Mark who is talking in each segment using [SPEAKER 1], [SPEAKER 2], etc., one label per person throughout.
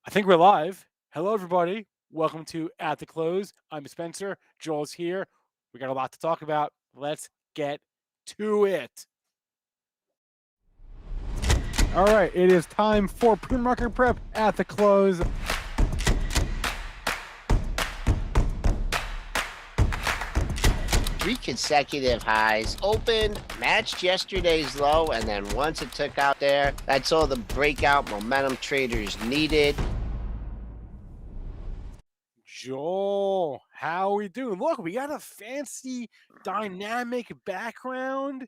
[SPEAKER 1] I think we're live. Hello, everybody. Welcome to At the Close. I'm Spencer. Joel's here. We got a lot to talk about. Let's get to it. All right, it is time for pre-market prep at the close.
[SPEAKER 2] Three consecutive highs, opened, matched yesterday's low, and then once it took out there, that's all the breakout momentum traders needed.
[SPEAKER 1] Joel, how we doing? Look, we got a fancy dynamic background.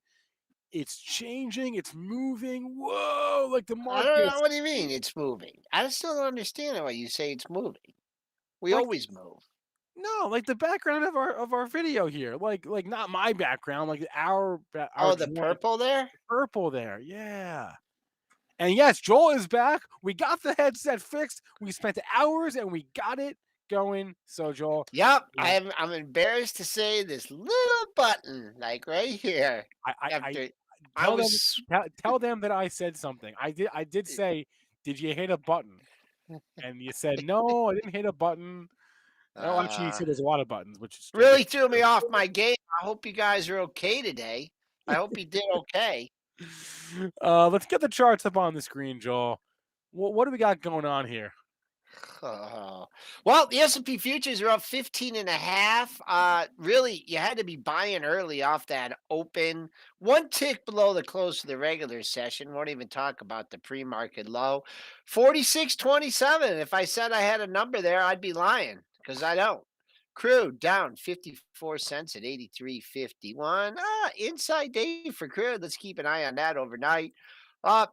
[SPEAKER 1] It's changing. It's moving. Whoa, like the
[SPEAKER 2] I don't
[SPEAKER 1] market.
[SPEAKER 2] know. What do you mean it's moving? I still don't understand why you say it's moving. We
[SPEAKER 1] Like
[SPEAKER 2] always move.
[SPEAKER 1] no, like the background of our video here. Like not my background, like our
[SPEAKER 2] Oh, the
[SPEAKER 1] joint
[SPEAKER 2] purple there?
[SPEAKER 1] purple there. Yeah. And yes, Joel is back. We got the headset fixed. We spent hours and we got it going. So Joel,
[SPEAKER 2] Yep.
[SPEAKER 1] you know,
[SPEAKER 2] I'm embarrassed to say this little button, like right here.
[SPEAKER 1] I
[SPEAKER 2] After I
[SPEAKER 1] tell them
[SPEAKER 2] was
[SPEAKER 1] tell them that I said something. I did say, did you hit a button? And you said, no, I didn't hit a button. Oh, actually, you
[SPEAKER 2] uh
[SPEAKER 1] said there's a lot of buttons, which is which
[SPEAKER 2] really threw me off my game. I hope you guys are okay today. I hope you did okay.
[SPEAKER 1] Let's get the charts up on the screen, Joel. What do we got going on here?
[SPEAKER 2] Oh. Well, the S&P futures are up 15 and a half. Really, you had to be buying early off that open. One tick below the close of the regular session. Won't even talk about the pre-market low. 46.27. If I said I had a number there, I'd be lying because I don't. Crude down 54 cents at 83.51. Inside day for crude. Let's keep an eye on that overnight. Uh,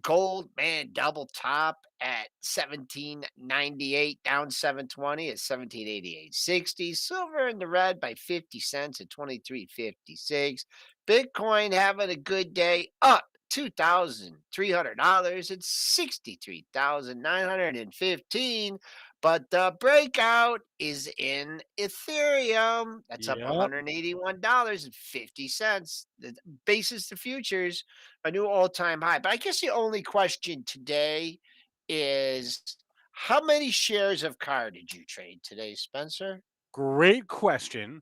[SPEAKER 2] Gold, man, double top at 1798, down 720 at 1788.60. Silver in the red by 50 cents at 23.56. Bitcoin having a good day, up $2,300 at 63,915. But the breakout is in Ethereum. That's up
[SPEAKER 1] Yep.
[SPEAKER 2] $181.50. The basis to futures, a new all-time high. But I guess the only question today is how many shares of car did you trade today, Spencer?
[SPEAKER 1] Great question.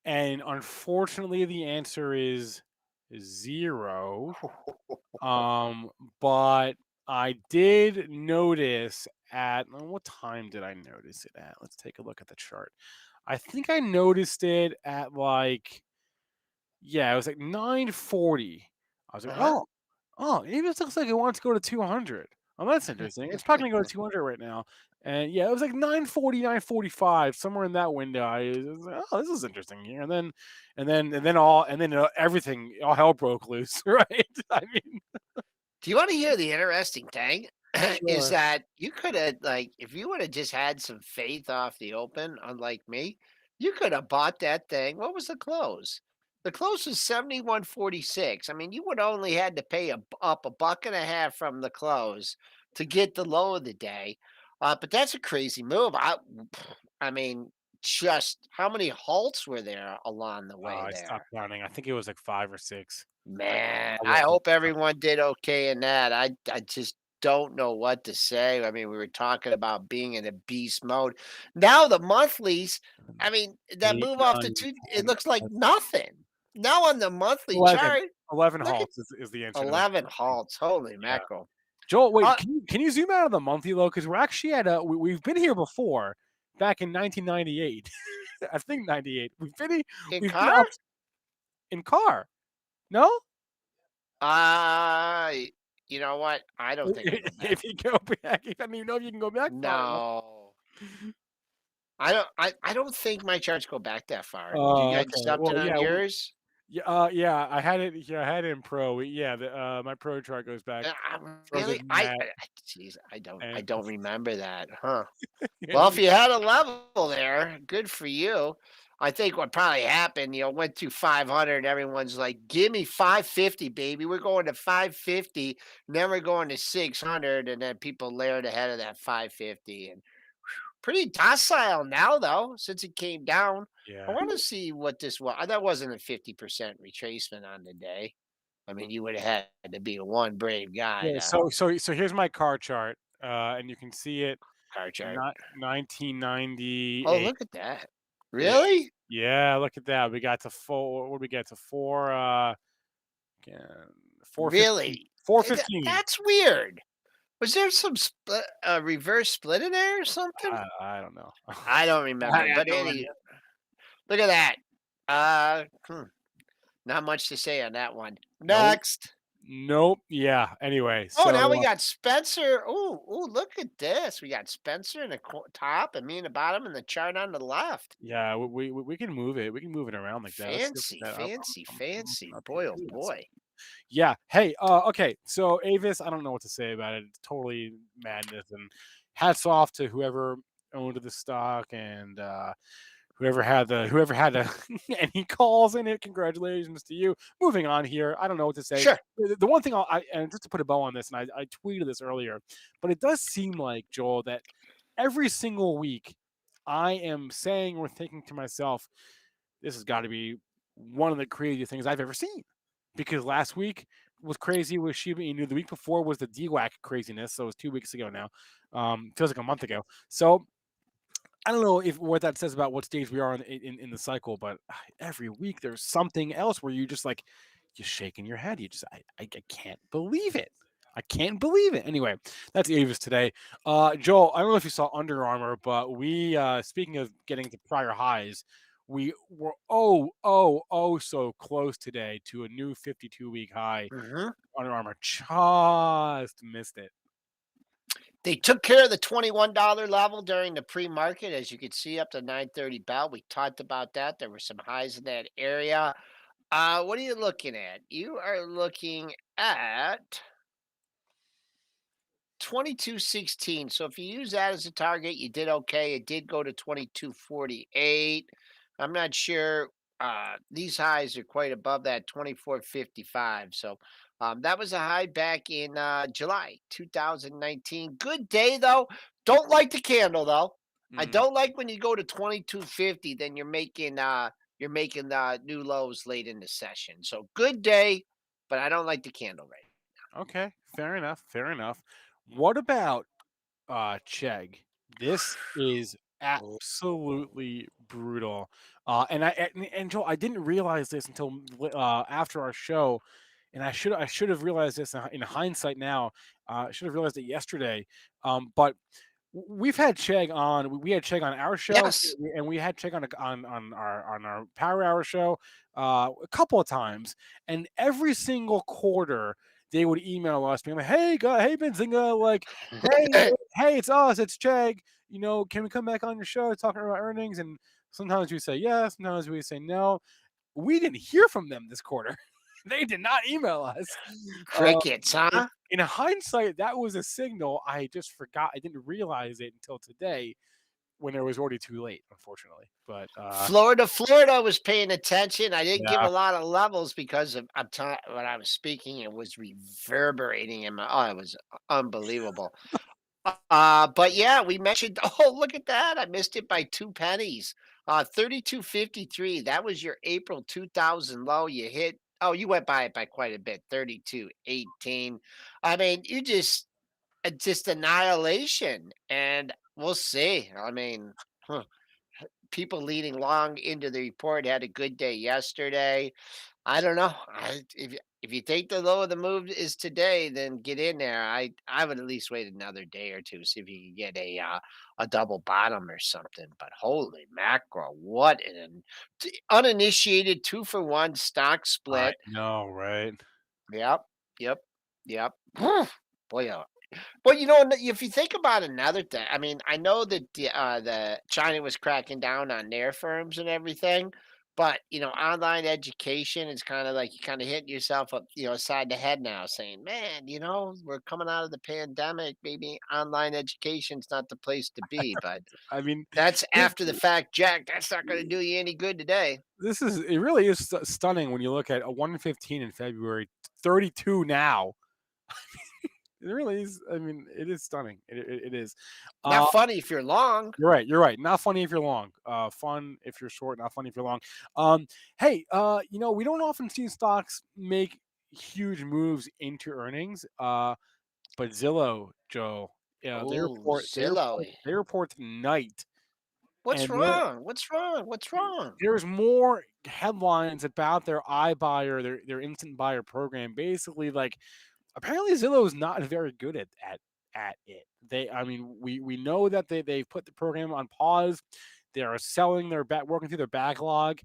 [SPEAKER 1] And unfortunately, the answer is zero. Um, but I did notice at what time did I notice it at? Let's take a look at the chart. I think I noticed it at like, yeah, it was like 9:40. I was like,
[SPEAKER 2] Uh-huh.
[SPEAKER 1] oh, maybe it looks like it wants to go to 200. Oh, that's interesting. It's probably gonna go to 200 right now. And yeah, it was like 9:40, 9:45, somewhere in that window. I was like, oh, this is interesting here. And then everything, all hell broke loose, right? I mean,
[SPEAKER 2] Do you want to hear the interesting thing? Is
[SPEAKER 1] sure.
[SPEAKER 2] that you could have, like, if you would have just had some faith off the open, unlike me, you could have bought that thing. What was the close? The close was 71.46. I mean, you would only had to pay up a buck and a half from the close to get the low of the day. But that's a crazy move. I mean, just how many halts were there along the way
[SPEAKER 1] I
[SPEAKER 2] there?
[SPEAKER 1] stopped counting. I think it was like 5 or 6.
[SPEAKER 2] Man,
[SPEAKER 1] I
[SPEAKER 2] I
[SPEAKER 1] woke up.
[SPEAKER 2] hope everyone did okay in that. I just don't know what to say. I mean, we were talking about being in a beast mode. Now the monthlies, I mean, that
[SPEAKER 1] 8,
[SPEAKER 2] move off the
[SPEAKER 1] 9,
[SPEAKER 2] two, it
[SPEAKER 1] 10,
[SPEAKER 2] looks like nothing. Now on the monthly
[SPEAKER 1] 11.
[SPEAKER 2] chart,
[SPEAKER 1] 11
[SPEAKER 2] look at
[SPEAKER 1] halts is the answer to the
[SPEAKER 2] 11
[SPEAKER 1] question.
[SPEAKER 2] halts. Holy
[SPEAKER 1] Yeah.
[SPEAKER 2] mackerel.
[SPEAKER 1] Joel, wait,
[SPEAKER 2] Uh,
[SPEAKER 1] can you zoom out of the monthly low? Because we're actually at we've been here before, back in 1998. I think 98.
[SPEAKER 2] in
[SPEAKER 1] We've been
[SPEAKER 2] car?
[SPEAKER 1] up in car. No?
[SPEAKER 2] Uh, you know what? I don't think I go back.
[SPEAKER 1] If you go back, I don't even know if you can go back far enough.
[SPEAKER 2] No. I don't think my charts go back that far. Do you
[SPEAKER 1] Oh,
[SPEAKER 2] got
[SPEAKER 1] okay. Well,
[SPEAKER 2] something on
[SPEAKER 1] yeah,
[SPEAKER 2] yours?
[SPEAKER 1] yeah, yeah. I had it here. I had it in pro. Yeah, my pro chart goes back further
[SPEAKER 2] Really?
[SPEAKER 1] than that.
[SPEAKER 2] Jeez, I
[SPEAKER 1] And
[SPEAKER 2] don't remember that, huh? Well, if
[SPEAKER 1] and
[SPEAKER 2] you had a level there, good for you. I think what probably happened, went to 500. Everyone's like, "Give me 550, baby. We're going to 550. Then we're going to 600." And then people layered ahead of that 550, and pretty docile now, though, since it came down. I
[SPEAKER 1] yeah,
[SPEAKER 2] want to see what this was. That wasn't a 50% retracement on the day. I mean, you would have had to be one brave guy
[SPEAKER 1] yeah.
[SPEAKER 2] to.
[SPEAKER 1] So here's my car chart. and you can see it
[SPEAKER 2] Car chart.
[SPEAKER 1] not
[SPEAKER 2] Oh,
[SPEAKER 1] 1998.
[SPEAKER 2] look at that.
[SPEAKER 1] Yeah,
[SPEAKER 2] Really?
[SPEAKER 1] yeah. Look at that. We got to four. What did we get to four? Again, 415.
[SPEAKER 2] Really?
[SPEAKER 1] 415.
[SPEAKER 2] That's weird. Was there some reverse split in there or something?
[SPEAKER 1] I don't know.
[SPEAKER 2] I don't
[SPEAKER 1] I
[SPEAKER 2] remember.
[SPEAKER 1] had
[SPEAKER 2] But
[SPEAKER 1] no idea.
[SPEAKER 2] look at that. Uh, hmm, not much to say on that one.
[SPEAKER 1] Nope.
[SPEAKER 2] Next.
[SPEAKER 1] Nope. Yeah. Anyway,
[SPEAKER 2] Oh, now we
[SPEAKER 1] so
[SPEAKER 2] got Spencer. Oh, look at this. We got Spencer in the top and me in the bottom and the chart on the left.
[SPEAKER 1] yeah, we can move it. We can move it around like that. Let's see.
[SPEAKER 2] Fancy,
[SPEAKER 1] That.
[SPEAKER 2] fancy,
[SPEAKER 1] I'm looking
[SPEAKER 2] fancy.
[SPEAKER 1] up
[SPEAKER 2] Boy,
[SPEAKER 1] here.
[SPEAKER 2] oh boy.
[SPEAKER 1] Yeah. Hey. Okay. So Avis, I don't know what to say about it. It's totally madness. And hats off to whoever owned the stock and whoever had the any calls in it. Congratulations to you. Moving on here. I don't know what to say.
[SPEAKER 2] Sure.
[SPEAKER 1] The one thing and just to put a bow on this, and I tweeted this earlier, but it does seem like Joel that every single week I am saying or thinking to myself, this has got to be one of the craziest things I've ever seen. Because last week was crazy with Shiba Inu. The week before was the DWAC craziness. So it was 2 weeks ago now. Feels like a month ago. So I don't know if what that says about what stage we are in the cycle, but every week there's something else where you just like you're shaking your head. You just I can't believe it. I can't believe it. Anyway, that's Avis today. Joel, I don't know if you saw Under Armour, but we speaking of getting to prior highs, we were so close today to a new 52-week high.
[SPEAKER 2] Hmm.
[SPEAKER 1] Under Armour just missed it.
[SPEAKER 2] They took care of the $21 level during the pre-market, as you can see up to 9:30 bell. We talked about that. There were some highs in that area. What are you looking at? You are looking at 22.16. So if you use that as a target, you did okay. It did go to 22.48. I'm not sure. These highs are quite above that 24.55. So that was a high back in July 2019. Good day though. Don't like the candle though. I
[SPEAKER 1] Mm,
[SPEAKER 2] don't like when you go to 22.50. Then you're making new lows late in the session. So good day, but I don't like the candle right.
[SPEAKER 1] okay, fair enough. Fair enough. What about Chegg? This is
[SPEAKER 2] Now.
[SPEAKER 1] absolutely brutal. And Joel, I didn't realize this until after our show, and I should have realized this in hindsight now. I should have realized it yesterday. But we've had Chegg on. We had Chegg on our show,
[SPEAKER 2] Yes.
[SPEAKER 1] and we had Chegg on our Power Hour show a couple of times. And every single quarter, they would email us being like, "Hey, hey, Benzinga, like, hey, it's us, it's Chegg. Can we come back on your show talking about earnings?" And sometimes we say yes, sometimes we say no. We didn't hear from them this quarter. They did not email us. Uh,
[SPEAKER 2] Crickets,
[SPEAKER 1] in,
[SPEAKER 2] huh?
[SPEAKER 1] in hindsight, that was a signal. I just forgot. I didn't realize it until today when it was already too late, unfortunately. But
[SPEAKER 2] Florida was paying attention. I didn't give
[SPEAKER 1] yeah,
[SPEAKER 2] a lot of levels because of when I was speaking, it was reverberating in my. Oh, it was unbelievable. But yeah, we mentioned. Oh, look at that! I missed it by 2 pennies. 32.53. That was your April 2000 low. You hit. Oh, you went by it by quite a bit. 32.18. I mean, just annihilation, and we'll see. I mean. People leading long into the report had a good day yesterday. I don't know. If you think the low of the move is today, then get in there. I would at least wait another day or two, see if you can get a double bottom or something. But holy mackerel, what an uninitiated 2-for-1 stock
[SPEAKER 1] I
[SPEAKER 2] split.
[SPEAKER 1] know, right?
[SPEAKER 2] Yep, yep, yep. Boy, well, if you think about another thing, I mean, I know that the China was cracking down on their firms and everything, but online education is kind of like you kind of hitting yourself up, side the head now, saying, "Man, we're coming out of the pandemic. Maybe online education's not the place to be." But
[SPEAKER 1] I mean,
[SPEAKER 2] that's
[SPEAKER 1] this,
[SPEAKER 2] after the fact, Jack. That's not going to do you any good today.
[SPEAKER 1] this is it. Really is stunning when you look at a 115 in February, 32 now. It really is. I mean, it is stunning. It is.
[SPEAKER 2] Not
[SPEAKER 1] Uh,
[SPEAKER 2] funny if you're long.
[SPEAKER 1] You're right. You're right. Not funny if you're long. Fun if you're short. Not funny if you're long. Hey, we don't often see stocks make huge moves into earnings. But Zillow, Joe,
[SPEAKER 2] Oh, Zillow.
[SPEAKER 1] They report tonight,
[SPEAKER 2] What's
[SPEAKER 1] and there
[SPEAKER 2] wrong? What's wrong? What's wrong?
[SPEAKER 1] there's more headlines about their iBuyer, their instant buyer program. Basically, like apparently Zillow is not very good at it. I mean, we know that they've put the program on pause. They are selling working through their backlog.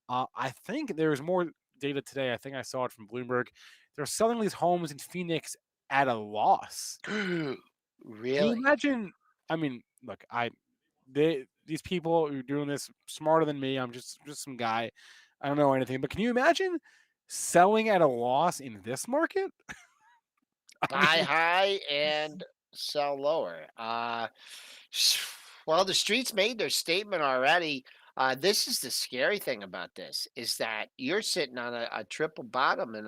[SPEAKER 1] I think there's more data today. I think I saw it from Bloomberg. They're selling these homes in Phoenix at a loss. Can you
[SPEAKER 2] Really?
[SPEAKER 1] imagine? I mean, look, these people who are doing this smarter than me. I'm just some guy. I don't know anything, but can you imagine selling at a loss in this market? I
[SPEAKER 2] Buy
[SPEAKER 1] mean,
[SPEAKER 2] high and sell lower. Well, the streets made their statement already. This is the scary thing about this is that you're sitting on a triple bottom and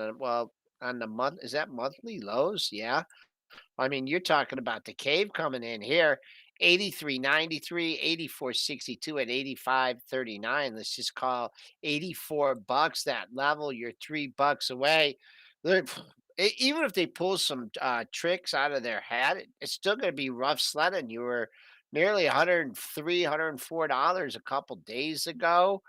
[SPEAKER 2] on the month is that monthly lows? Yeah. I mean, you're talking about the cave coming in here, 83.93, 84.62 at 85.39. Let's just call $84 that level. You're $3 away. Look, even if they pull some tricks out of their hat, it's still going to be rough sledding. You were nearly 103, $104 a couple days ago.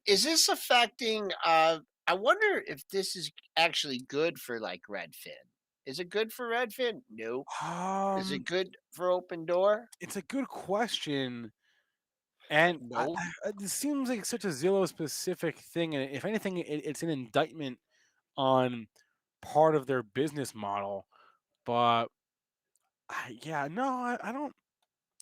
[SPEAKER 2] Is this affecting? I wonder if this is actually good for like Redfin. Is it good for Redfin? Nope. Is
[SPEAKER 1] um,
[SPEAKER 2] it good for Open Door?
[SPEAKER 1] it's a good question, and
[SPEAKER 2] Nope.
[SPEAKER 1] this seems like such a Zillow specific thing, and if anything, it's an indictment on part of their business model. But yeah, no,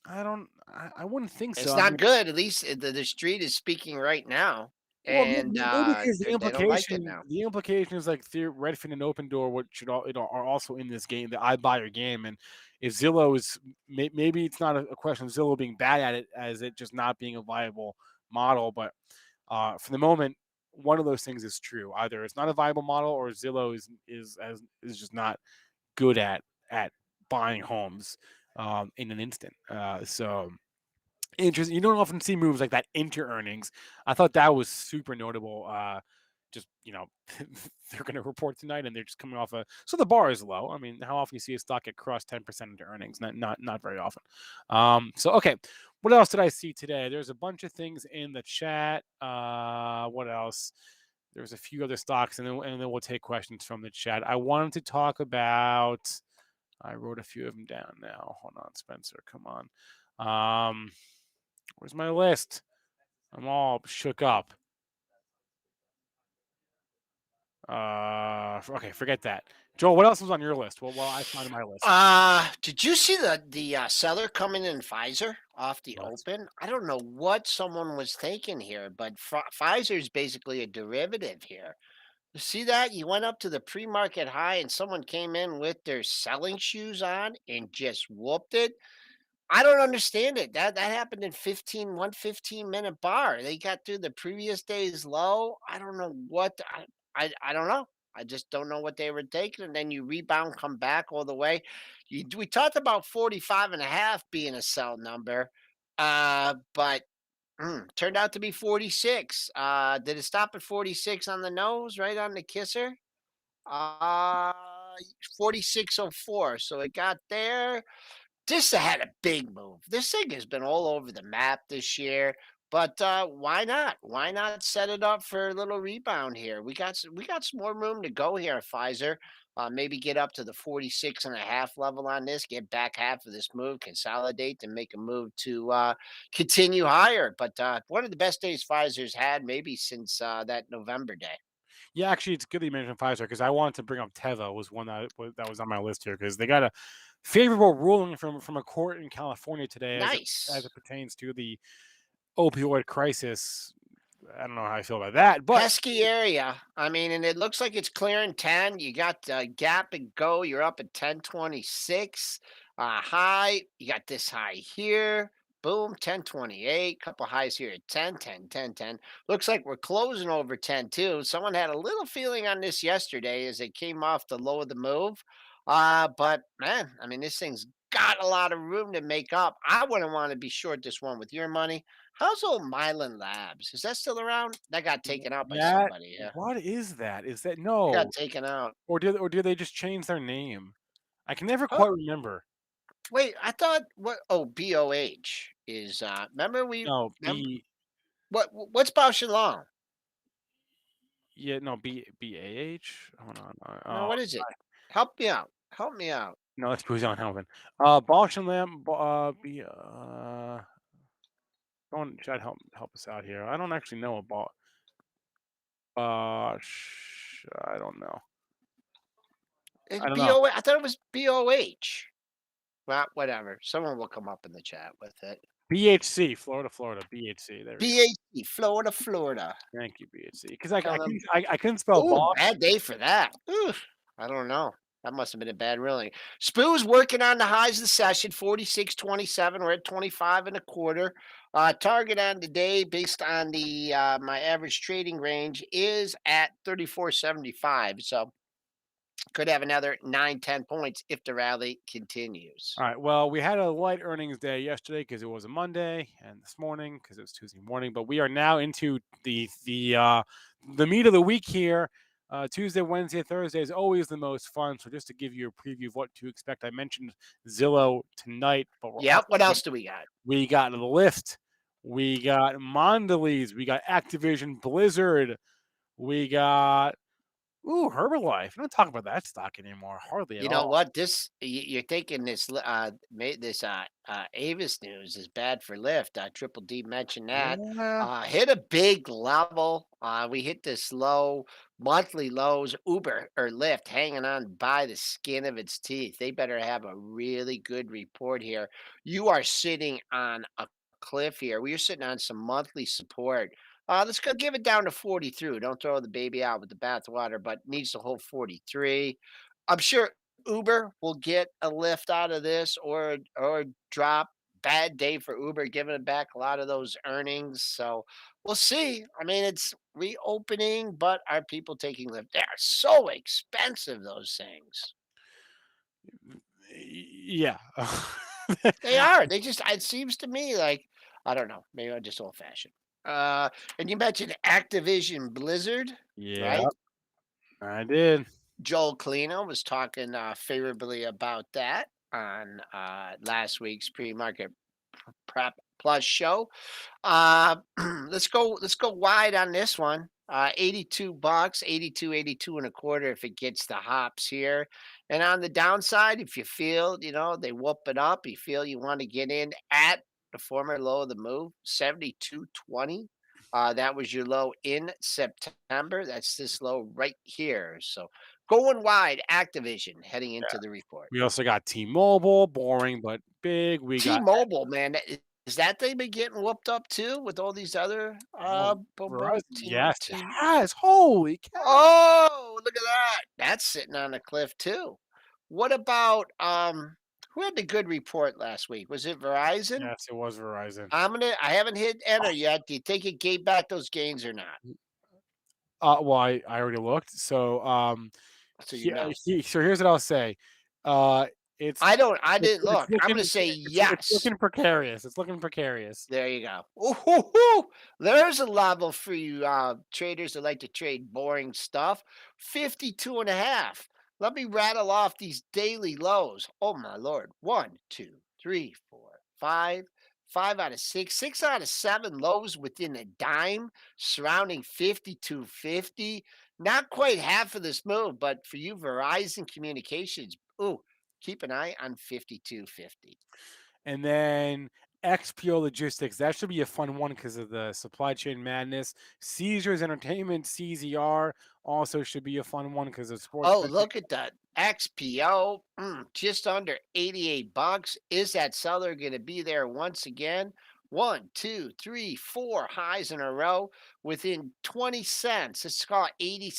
[SPEAKER 1] I wouldn't think so.
[SPEAKER 2] It's
[SPEAKER 1] I
[SPEAKER 2] not
[SPEAKER 1] mean,
[SPEAKER 2] good. At least the street is speaking right now,
[SPEAKER 1] well,
[SPEAKER 2] and
[SPEAKER 1] maybe because
[SPEAKER 2] they don't like it now.
[SPEAKER 1] the implication is like Redfin and Open Door, what should all are also in this game, the iBuyer game, and if Zillow is maybe it's not a question of Zillow being bad at it, as it just not being a viable model, but for the moment, one of those things is true. Either it's not a viable model, or Zillow is just not good at buying homes in an instant. So interesting. You don't often see moves like that into earnings. I thought that was super notable. Just they're going to report tonight, and they're just coming off so the bar is low. I mean, how often you see a stock get crossed 10% into earnings? Not very often. So okay, what else did I see today? There's a bunch of things in the chat. What else? There's a few other stocks, and then we'll take questions from the chat. I wanted to talk about. I wrote a few of them down now. Hold on, Spencer. Come on. Where's my list? I'm all shook up. Okay, forget that. Joel, what else was on your list? Well, I find my list.
[SPEAKER 2] Did you see the seller coming in Pfizer off the
[SPEAKER 1] Yes.
[SPEAKER 2] open? I don't know what someone was thinking here, but Pfizer is basically a derivative here. You see that? You went up to the pre-market high and someone came in with their selling shoes on and just whooped it. I don't understand it. That happened in 1 15-minute bar. They got through the previous day's low. I don't know what I don't know. I just don't know what they were taking. And then you rebound, come back all the way. We talked about 45.5 being a sell number. But turned out to be 46. Did it stop at 46 on the nose, right on the kisser? Uh 46.04. So it got there. This had a big move. This thing has been all over the map this year, but why not? Why not set it up for a little rebound here? We got some more room to go here at Pfizer. Maybe get up to the 46.5 level on this, get back half of this move, consolidate, and make a move to continue higher. But one of the best days Pfizer's had maybe since that November day.
[SPEAKER 1] Yeah, actually, it's good that you mentioned Pfizer because I wanted to bring up Teva was one that was on my list here because they got a favorable ruling from a court in California today as
[SPEAKER 2] Nice.
[SPEAKER 1] it pertains to the opioid crisis. I don't know how I feel about that, but
[SPEAKER 2] Pesky area. I mean, and it looks like it's clearing 10. You got gap and go. You're up at 1026. High. You got this high here. Boom, 1028. Couple highs here at 10, 10, 10, 10. Looks like we're closing over 10 too. Someone had a little feeling on this yesterday as it came off the low of the move. But man, I mean, this thing's got a lot of room to make up. I wouldn't want to be short this one with your money. How's old Mylan Labs? Is that still around? That got taken out by
[SPEAKER 1] that
[SPEAKER 2] somebody, yeah.
[SPEAKER 1] what is that? Is that
[SPEAKER 2] It got
[SPEAKER 1] no?
[SPEAKER 2] taken out.
[SPEAKER 1] Or do they just change their name? I can never
[SPEAKER 2] Oh,
[SPEAKER 1] quite remember.
[SPEAKER 2] Wait, I thought what? Oh, BOH is. Remember we
[SPEAKER 1] No,
[SPEAKER 2] remember what's Bausch and Lomb?
[SPEAKER 1] yeah, no, BAH. Hold on.
[SPEAKER 2] No, what is it? Help me out. Help me out.
[SPEAKER 1] No, that's who's on Helvin. Bausch and Lamb. Someone should help us out here. I don't actually know about Bosch. I don't know.
[SPEAKER 2] It's
[SPEAKER 1] I don't know.
[SPEAKER 2] BOH. I thought it was BOH. Well, whatever. Someone will come up in the chat with it.
[SPEAKER 1] BHC, Florida, Florida. BHC. There we go.
[SPEAKER 2] BHC, Florida, Florida.
[SPEAKER 1] Thank you, BHC. Because I
[SPEAKER 2] Tell them.
[SPEAKER 1] couldn't I couldn't spell
[SPEAKER 2] Ooh,
[SPEAKER 1] Bosch.
[SPEAKER 2] bad day for that. Oof. I don't know. That must have been a bad ruling. Spoo's working on the highs of the session, 46.27. We're at 25 and a quarter. Target on the day, based on the my average trading range, is at 34.75. So could have another 9-10 points if the rally continues.
[SPEAKER 1] All right. Well, we had a light earnings day yesterday because it was a Monday, and this morning because it was Tuesday morning. But we are now into the meat of the week here. Tuesday, Wednesday, Thursday is always the most fun. So just to give you a preview of what to expect, I mentioned Zillow tonight, but we're
[SPEAKER 2] Yep.
[SPEAKER 1] also
[SPEAKER 2] What else do we got?
[SPEAKER 1] we got Lyft, we got Mondelez, we got Activision Blizzard, we got Herbalife. I don't talk about that stock anymore, hardly at
[SPEAKER 2] You know
[SPEAKER 1] all.
[SPEAKER 2] what? You're thinking this Avis news is bad for Lyft. Triple D mentioned that.
[SPEAKER 1] Yeah.
[SPEAKER 2] Hit a big level. We hit this low monthly lows. Uber or Lyft hanging on by the skin of its teeth. They better have a really good report here. You are sitting on a cliff here. We are sitting on some monthly support. Let's go give it down to 43. Don't throw the baby out with the bathwater, but needs to hold 43. I'm sure Uber will get a lift out of this or drop. Bad day for Uber, giving back a lot of those earnings. So we'll see. I mean, it's reopening, but are people taking Lyft? They are so expensive, those things.
[SPEAKER 1] Yeah.
[SPEAKER 2] They are. They just, it seems to me like, I don't know, maybe I'm just old fashioned. And you mentioned Activision Blizzard,
[SPEAKER 1] Yeah,
[SPEAKER 2] right?
[SPEAKER 1] I did.
[SPEAKER 2] Joel Clino was talking favorably about that on last week's pre-market prep plus show. Let's go wide on this one. 82 bucks, 82, 82 and a quarter if it gets the hops here. And on the downside, if you feel, they whoop it up, you feel you want to get in at the former low of the move, 72.20. That was your low in September. That's this low right here. So going wide, Activision heading
[SPEAKER 1] Yeah.
[SPEAKER 2] into the report.
[SPEAKER 1] We also got T-Mobile, boring but big. We got
[SPEAKER 2] T-Mobile, man, is that thing been getting whooped up too with all these other, boom, boom,
[SPEAKER 1] Verizon. Yes, it has. Holy cow.
[SPEAKER 2] Oh, look at that. That's sitting on a cliff too. What about, who had the good report last week? Was it Verizon?
[SPEAKER 1] Yes, it was Verizon.
[SPEAKER 2] I haven't hit enter yet. Do you think it gave back those gains or not?
[SPEAKER 1] Well, I already looked. So,
[SPEAKER 2] So you know.
[SPEAKER 1] so here's what I'll say. Uh, it's
[SPEAKER 2] I
[SPEAKER 1] it's
[SPEAKER 2] didn't
[SPEAKER 1] it's
[SPEAKER 2] look. I'm
[SPEAKER 1] looking
[SPEAKER 2] gonna say
[SPEAKER 1] it's
[SPEAKER 2] yes.
[SPEAKER 1] looking precarious. It's looking precarious.
[SPEAKER 2] There you go. Ooh, there's a level for you traders that like to trade boring stuff. 52 and a half. Let me rattle off these daily lows. Oh my lord. One, two, three, four, five. 5 out of 6, 6 out of 7 lows within a dime, surrounding 52.50. Not quite half of this move, but for you Verizon Communications, ooh, keep an eye on 52.50.
[SPEAKER 1] And then XPO Logistics, that should be a fun one because of the supply chain madness. Caesars Entertainment, CZR, also should be a fun one because of sports
[SPEAKER 2] Oh,
[SPEAKER 1] betting.
[SPEAKER 2] look at that. XPO, just under 88 bucks. Is that seller going to be there once again? One, two, three, four highs in a row within 20 cents. Let's call it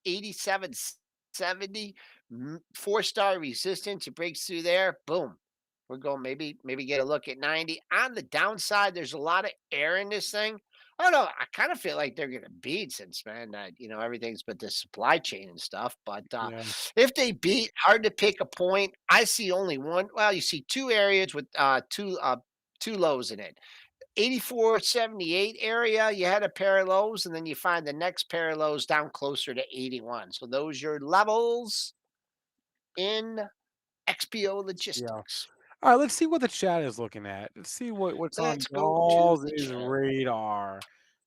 [SPEAKER 2] 87.70. 4-star resistance. It breaks through there. Boom. We're going maybe get a look at 90. On the downside, there's a lot of air in this thing. I don't know. I kind of feel like they're going to beat since, man, everything's but the supply chain and stuff. But
[SPEAKER 1] Yeah.
[SPEAKER 2] if they beat, hard to pick a point. I see only one. Well, you see two areas with two lows in it. 84.78 area, you had a pair of lows, and then you find the next pair of lows down closer to 81. So those your levels in XPO
[SPEAKER 1] Yeah.
[SPEAKER 2] Logistics.
[SPEAKER 1] All right, let's see what the chat is looking at. Let's see what's on
[SPEAKER 2] Let's go to
[SPEAKER 1] y'all's
[SPEAKER 2] the chat.
[SPEAKER 1] radar.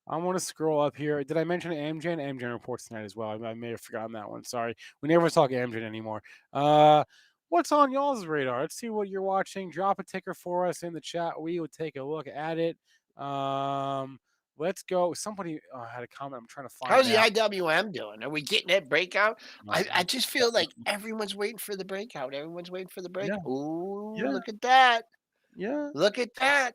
[SPEAKER 1] I want to scroll up here. Did I mention Amgen? Amgen reports tonight as well. I may have forgotten that one. Sorry. We never talk Amgen anymore. Uh, what's on y'all's radar? Let's see what you're watching. Drop a ticker for us in the chat. We will take a look at it. Um, let's go. Somebody had a comment. I'm trying to find
[SPEAKER 2] How's the
[SPEAKER 1] out.
[SPEAKER 2] IWM doing? Are we getting that breakout?
[SPEAKER 1] Uh,
[SPEAKER 2] I just feel like everyone's waiting for the breakout. Everyone's waiting for the break.
[SPEAKER 1] yeah,
[SPEAKER 2] Ooh,
[SPEAKER 1] yeah,
[SPEAKER 2] look at that.
[SPEAKER 1] yeah.
[SPEAKER 2] Look at that.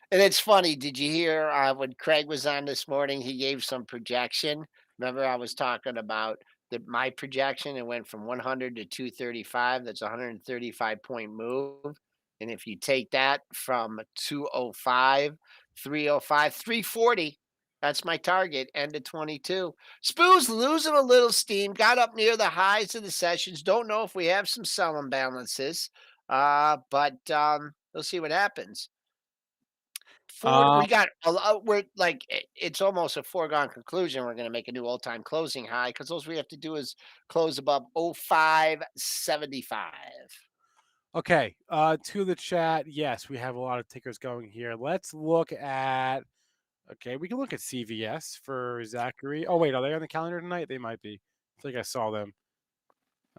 [SPEAKER 2] And it's funny, did you hear, when Craig was on this morning, he gave some projection? Remember I was talking about my projection, it went from 100 to 235, that's a 135-point move, and if you take that from 205, 305, 340, that's my target, end of 22. Spoo's losing a little steam, got up near the highs of the sessions, don't know if we have some selling balances, but we'll see what happens. Ford,
[SPEAKER 1] Um,
[SPEAKER 2] we got a lot. We're like it's almost a foregone conclusion. We're going to make a new all-time closing high because all we have to do is close above 0575.
[SPEAKER 1] Okay, to the chat. Yes, we have a lot of tickers going here. Let's look at. Okay, we can look at CVS for Zachary. Oh wait, are they on the calendar tonight? They might be. I think I saw them.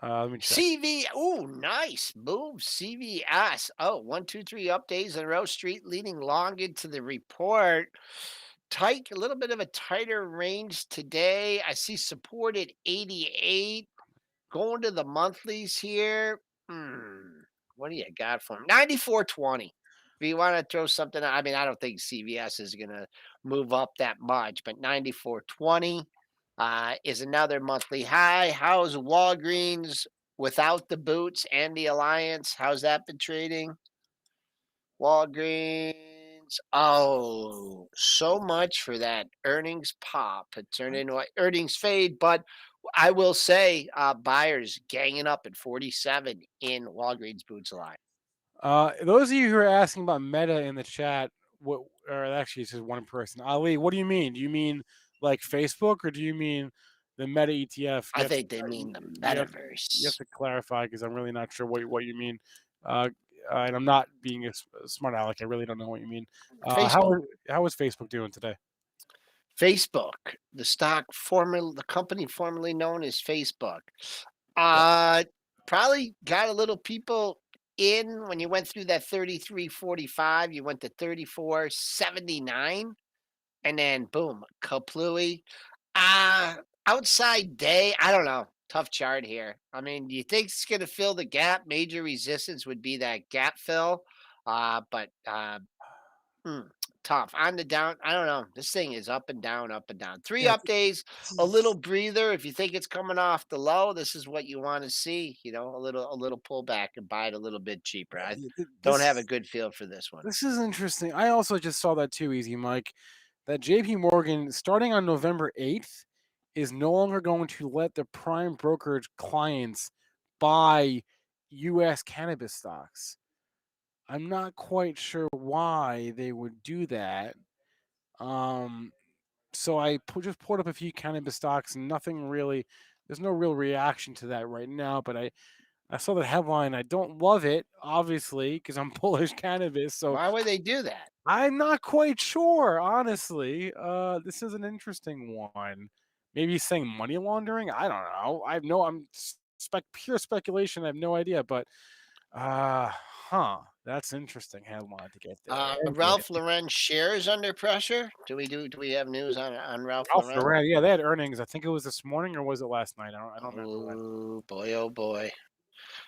[SPEAKER 1] Let me check.
[SPEAKER 2] CV. Oh, nice move. CVS. Oh, 1, 2, 3 updates in a row. Street leading long into the report. Tight, a little bit of a tighter range today. I see support at 88. Going to the monthlies here. What do you got for him? 94.20. If you want to throw something, I mean, I don't think CVS is going to move up that much, but 94.20 is another monthly high. How's Walgreens without the boots and the alliance? How's that been trading? Walgreens. Oh, so much for that earnings pop. It turned into an earnings fade, but I will say buyers ganging up at 47 in Walgreens Boots Alliance.
[SPEAKER 1] Those of you who are asking about Meta in the chat, what? Or actually, it's just one person. Ali, what do you mean? Do you mean like Facebook, or do you mean the Meta ETF?
[SPEAKER 2] I think they mean the
[SPEAKER 1] You have
[SPEAKER 2] metaverse.
[SPEAKER 1] to clarify because I'm really not sure what you mean. Uh, and I'm not being a smart aleck. I really don't know what you mean.
[SPEAKER 2] Facebook.
[SPEAKER 1] How is Facebook doing today?
[SPEAKER 2] Facebook, the company formerly known as Facebook.
[SPEAKER 1] Yeah.
[SPEAKER 2] Uh, Probably got a little people in when you went through that 33.45. You went to 34.79, and then boom, kaplooey. Uh Outside day, I don't know. Tough chart here. I mean, do you think it's going to fill the gap? Major resistance would be that gap fill. But Mm, tough. On the down, I don't know. This thing is up and down, up and down. Three
[SPEAKER 1] Yeah.
[SPEAKER 2] up days,
[SPEAKER 1] This
[SPEAKER 2] a little
[SPEAKER 1] is,
[SPEAKER 2] breather. If you think it's coming off the low, this is what you want to see. A little pullback and buy it a little bit cheaper. I don't have a
[SPEAKER 1] this
[SPEAKER 2] good feel for this one.
[SPEAKER 1] this is interesting. I also just saw that too, Easy Mike. That JP Morgan, starting on November 8th, is no longer going to let the prime brokerage clients buy US cannabis stocks. I'm not quite sure why they would do that. Um, so just pulled up a few cannabis stocks, and nothing really. There's no real reaction to that right now, but I saw the headline. I don't love it, obviously, because I'm bullish cannabis. So
[SPEAKER 2] Why would they do that?
[SPEAKER 1] I'm not quite sure, honestly. This is an interesting one. Maybe he's saying money laundering. I don't know. I have no. I'm pure speculation. I have no idea. But that's interesting headline to get there. Anyway,
[SPEAKER 2] Ralph Lauren shares under pressure. Do we have news on Ralph
[SPEAKER 1] Ralph
[SPEAKER 2] Lauren?
[SPEAKER 1] Lauren. Yeah, they had earnings. I think it was this morning or was it last night? I don't remember when.
[SPEAKER 2] Oh boy, oh boy.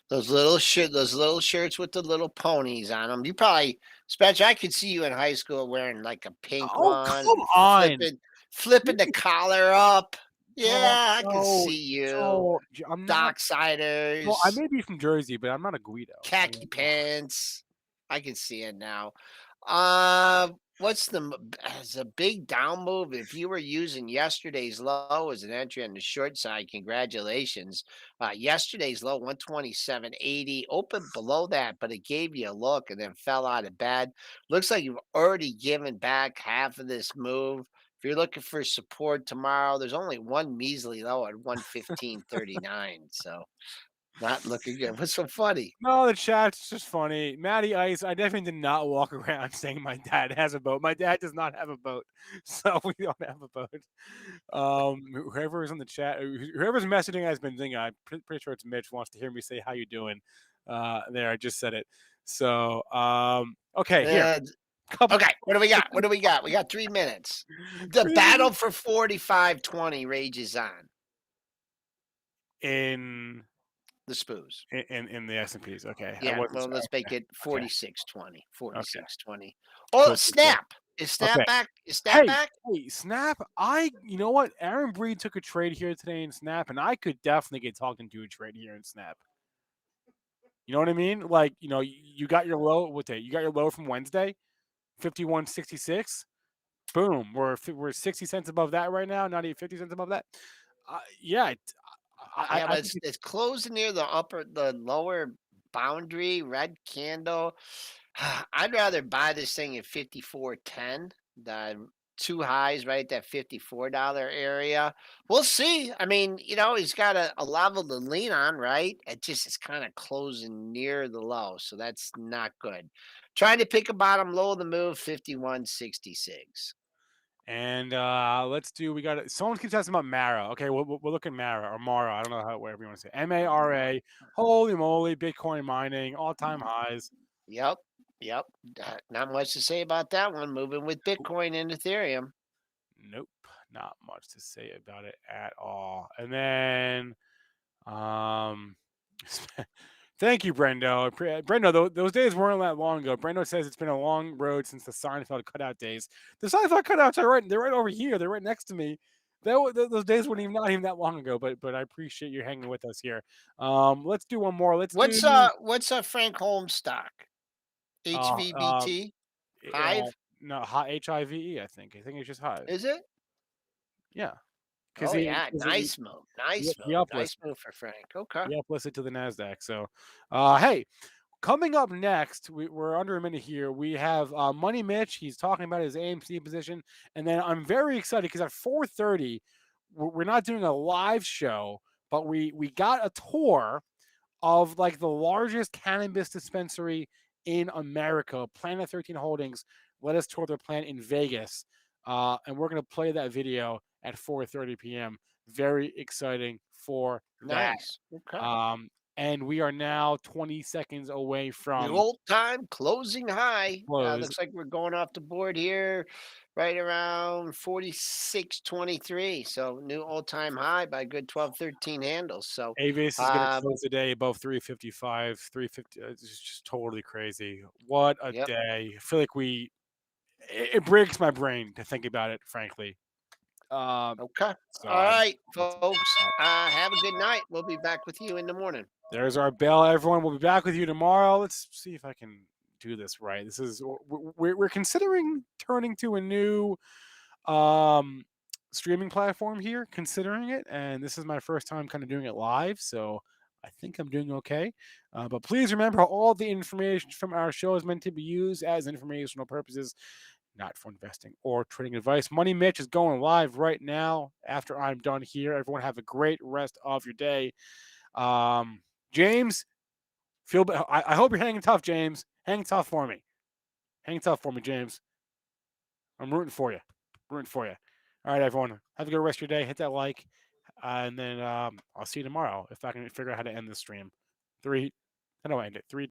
[SPEAKER 2] Those little shirts with the little ponies on them. You probably, Spatch, I could see you in high school wearing like a pink
[SPEAKER 1] Oh,
[SPEAKER 2] one
[SPEAKER 1] come
[SPEAKER 2] and
[SPEAKER 1] on.
[SPEAKER 2] flipping the collar up.
[SPEAKER 1] No,
[SPEAKER 2] Yeah, I could
[SPEAKER 1] no,
[SPEAKER 2] see you.
[SPEAKER 1] no. I'm not. No, I
[SPEAKER 2] Docksiders,
[SPEAKER 1] may be from Jersey, but I'm not a Guido. I
[SPEAKER 2] khaki
[SPEAKER 1] mean,
[SPEAKER 2] pants. I can see it now. What's as a big down move? If you were using yesterday's low as an entry on the short side, congratulations. Yesterday's low 127.80 opened below that, but it gave you a look and then fell out of bed. Looks like you've already given back half of this move. If you're looking for support tomorrow, there's only one measly low at 115.39. So Not looking good. What's so funny?
[SPEAKER 1] No, the chat's just funny. Matty Ice, I definitely did not walk around saying my dad has a boat. My dad does not have a boat, so we don't have a boat. Whoever is in the chat, whoever's messaging has Benzinga, I'm pretty sure it's Mitch, wants to hear me say how you doing. There, I just said it. So, okay, here,
[SPEAKER 2] Uh,
[SPEAKER 1] couple
[SPEAKER 2] okay, what do we got? What do we got? We got 3 minutes. The battle for 45.20 rages on.
[SPEAKER 1] in
[SPEAKER 2] The spoos.
[SPEAKER 1] in the S&Ps. Okay, I
[SPEAKER 2] Yeah,
[SPEAKER 1] wasn't
[SPEAKER 2] well,
[SPEAKER 1] sure.
[SPEAKER 2] let's make
[SPEAKER 1] Okay,
[SPEAKER 2] it
[SPEAKER 1] okay,
[SPEAKER 2] 46.20.
[SPEAKER 1] okay.
[SPEAKER 2] 46.20. Oh,
[SPEAKER 1] Cool, cool, cool.
[SPEAKER 2] snap. Is snap
[SPEAKER 1] Okay.
[SPEAKER 2] back? Is snap
[SPEAKER 1] Hey,
[SPEAKER 2] back?
[SPEAKER 1] hey, Snap. You know what? Aaron Breed took a trade here today in Snap, and I could definitely get talked into a trade here in Snap. You know what I mean? Like, you got your low. What day? You got your low from Wednesday, 51.66. Boom. We're 60 cents above that right now. Not even 50 cents above that. Yeah,
[SPEAKER 2] Yeah,
[SPEAKER 1] I
[SPEAKER 2] but
[SPEAKER 1] think
[SPEAKER 2] it's closing near the lower boundary, red candle. I'd rather buy this thing at 54.10 than two highs right at that $54 area. We'll see. I mean, he's got a level to lean on, right? It's kind of closing near the low, so that's not good. Trying to pick a bottom low of the move, 51.66.
[SPEAKER 1] And let's do. We got it. Someone keeps asking about Mara. Okay, we'll look at Mara or Mara. I don't know whatever you want to say. Mara. Holy moly, Bitcoin mining all time highs.
[SPEAKER 2] Yep. Yep. Not much to say about that one. Moving with Bitcoin and Ethereum.
[SPEAKER 1] Nope, not much to say about it at all. And then, um, thank you, Brendo. Brendo, those days weren't that long ago. Brendo says it's been a long road since the Seinfeld cutout days. The Seinfeld cutouts are right; they're right over here. They're right next to me. Those days weren't even not even that long ago. But I appreciate you hanging with us here. Let's do one more. Let's
[SPEAKER 2] What's
[SPEAKER 1] do
[SPEAKER 2] Frank Holmes stock?
[SPEAKER 1] uh uh,
[SPEAKER 2] HVBT?
[SPEAKER 1] uh
[SPEAKER 2] Hive?
[SPEAKER 1] no HIVE. I think it's just Hive.
[SPEAKER 2] Is it?
[SPEAKER 1] Yeah, because
[SPEAKER 2] Oh
[SPEAKER 1] he
[SPEAKER 2] yeah,
[SPEAKER 1] 'cause
[SPEAKER 2] nice move. Nice
[SPEAKER 1] he
[SPEAKER 2] move.
[SPEAKER 1] uplisted.
[SPEAKER 2] Nice move for Frank. Okay.
[SPEAKER 1] He uplisted to the Nasdaq. So, hey, coming up next, we're under a minute here. We have Money Mitch. He's talking about his AMC position, and then I'm very excited because at 4:30, we're not doing a live show, but we got a tour of like the largest cannabis dispensary in America. Planet 13 Holdings let us tour their plant in Vegas, and we're gonna play that video at 4:30 p.m. Very exciting for that.
[SPEAKER 2] Nice. Okay.
[SPEAKER 1] Um, and we are now 20 seconds away
[SPEAKER 2] The
[SPEAKER 1] from
[SPEAKER 2] old time closing high.
[SPEAKER 1] close.
[SPEAKER 2] Looks like we're going off the board here right around 46.23. So new all time high by a good 12, 13 handles. So
[SPEAKER 1] Avis is going to
[SPEAKER 2] um
[SPEAKER 1] close the day above 355, 350. It's just totally crazy. What a
[SPEAKER 2] yep.
[SPEAKER 1] day. I feel like it breaks my brain to think about it, frankly.
[SPEAKER 2] Okay.
[SPEAKER 1] So
[SPEAKER 2] All
[SPEAKER 1] I just
[SPEAKER 2] right,
[SPEAKER 1] wanted to
[SPEAKER 2] folks. Have a good night. We'll be back with you in the morning.
[SPEAKER 1] There's our bell, everyone. We'll be back with you tomorrow. Let's see if I can do this right. We're considering turning to a new um streaming platform here, considering it, and this is my first time kind of doing it live, so I think I'm doing okay. But please remember, all the information from our show is meant to be used as informational purposes, not for investing or trading advice. Money Mitch is going live right now after I'm done here. Everyone have a great rest of your day. James, I hope you're hanging tough, James. Hang tough for me. Hang tough for me, James. I'm rooting for you. Rooting for you. All right, everyone. Have a good rest of your day. Hit that like, and then I'll see you tomorrow if I can figure out how to end this stream. How do I end it? 3,